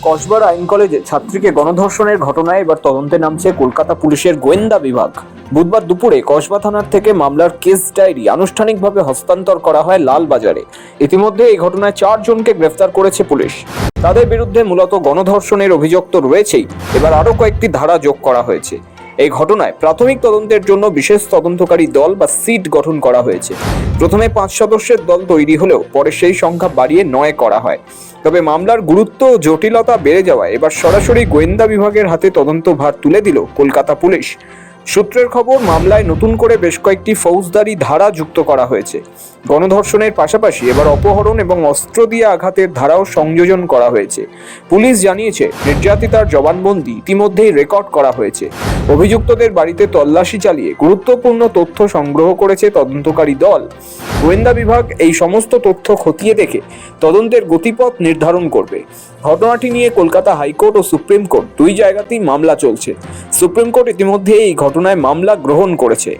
কসবার আইন কলেজে ছাত্রীকে গণধর্ষণের ঘটনায় এবার তদন্তে নামছে কলকাতা পুলিশের গোয়েন্দা বিভাগ। বুধবার দুপুরে কসবা থানার থেকে মামলার কেস ডায়েরি আনুষ্ঠানিকভাবে হস্তান্তর করা হয় লালবাজারে। ইতিমধ্যে এই ঘটনায় 4 জনকে গ্রেফতার করেছে পুলিশ। তাদের বিরুদ্ধে মূলত গণধর্ষণের অভিযোগ তো রয়েছেই, এবার আরও কয়েকটি ধারা যোগ করা হয়েছে। এই ঘটনায় প্রাথমিক তদন্তের জন্য বিশেষ তদন্তকারী দল বা সিট গঠন করা হয়েছে। প্রথমে 5 সদস্যের দল তৈরি হলেও পরে সেই সংখ্যা বাড়িয়ে 9 করা হয়। তবে মামলার গুরুত্ব ও জটিলতা বেড়ে যাওয়ায় এবার সরাসরি গোয়েন্দা বিভাগের হাতে তদন্তভার তুলে দিল কলকাতা পুলিশ। সূত্রের খবর, মামলায় নতুন করে বেশ কয়েকটি ফৌজদারি ধারা যুক্ত করা হয়েছে। গণধর্ষণের পাশাপাশি এবার অপহরণ এবং অস্ত্র দিয়ে আঘাতের ধারাও সংযোজন করা হয়েছে। পুলিশ জানিয়েছে, নির্যাতিতার জবানবন্দি ইতিমধ্যেই রেকর্ড করা হয়েছে। অভিযুক্তদের বাড়িতে তল্লাশি চালিয়ে গুরুত্বপূর্ণ তথ্য সংগ্রহ করেছে তদন্তকারী দল। গোয়েন্দা বিভাগ এই সমস্ত তথ্য খতিয়ে দেখে তদন্তের গতিপথ নির্ধারণ করবে। ঘটনাটি নিয়ে কলকাতা হাইকোর্ট ও সুপ্রিম কোর্ট দুই জায়গাতেই মামলা চলছে। সুপ্রিম কোর্ট ইতিমধ্যে এই ঘটনায় মামলা গ্রহণ করেছে।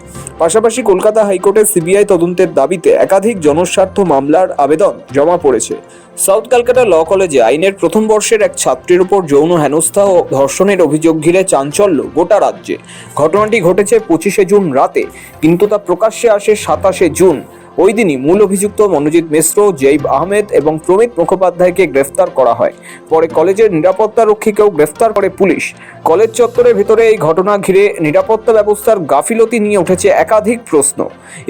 পাশাপাশি কলকাতা হাইকোর্টের সিবিআই তদন্তের দাবিতে একাধিক জনস্বার্থ মামলার আবেদন জমা পড়েছে। সাউথ ক্যালকাটা ল কলেজে আইনের প্রথম বর্ষের এক ছাত্রীর উপর যৌন হেনস্থা ও ধর্ষণের অভিযোগ ঘিরে চাঞ্চল্য গোটা রাজ্যে। ঘটনাটি ঘটেছে 25শে জুন রাতে, কিন্তু তা প্রকাশ্যে আসে 27শে জুন। ওই দিনই মূল অভিযুক্ত মনোজিৎ মিশ্র, জৈব আহমেদ এবং প্রমিত মুখোপাধ্যায়কে গ্রেফতার করা হয়। পরে কলেজের নিরাপত্তা রক্ষীকেও গ্রেফতার করে পুলিশ। কলেজ চত্বরের ভেতরে এই ঘটনা ঘিরে নিরাপত্তা ব্যবস্থার গাফিলতি নিয়ে উঠেছে একাধিক প্রশ্ন।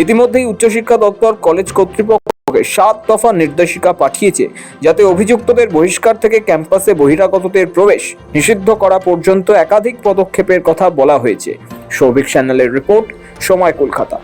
ইতিমধ্যেই উচ্চশিক্ষা দপ্তর কলেজ কর্তৃপক্ষকে 7 দফা নির্দেশিকা পাঠিয়েছে, যাতে অভিযুক্তদের বহিষ্কার থেকে ক্যাম্পাসে বহিরাগতদের প্রবেশ নিষিদ্ধ করা পর্যন্ত একাধিক পদক্ষেপের কথা বলা হয়েছে। সৌভিক চ্যানেলের রিপোর্ট, সময় কলকাতা।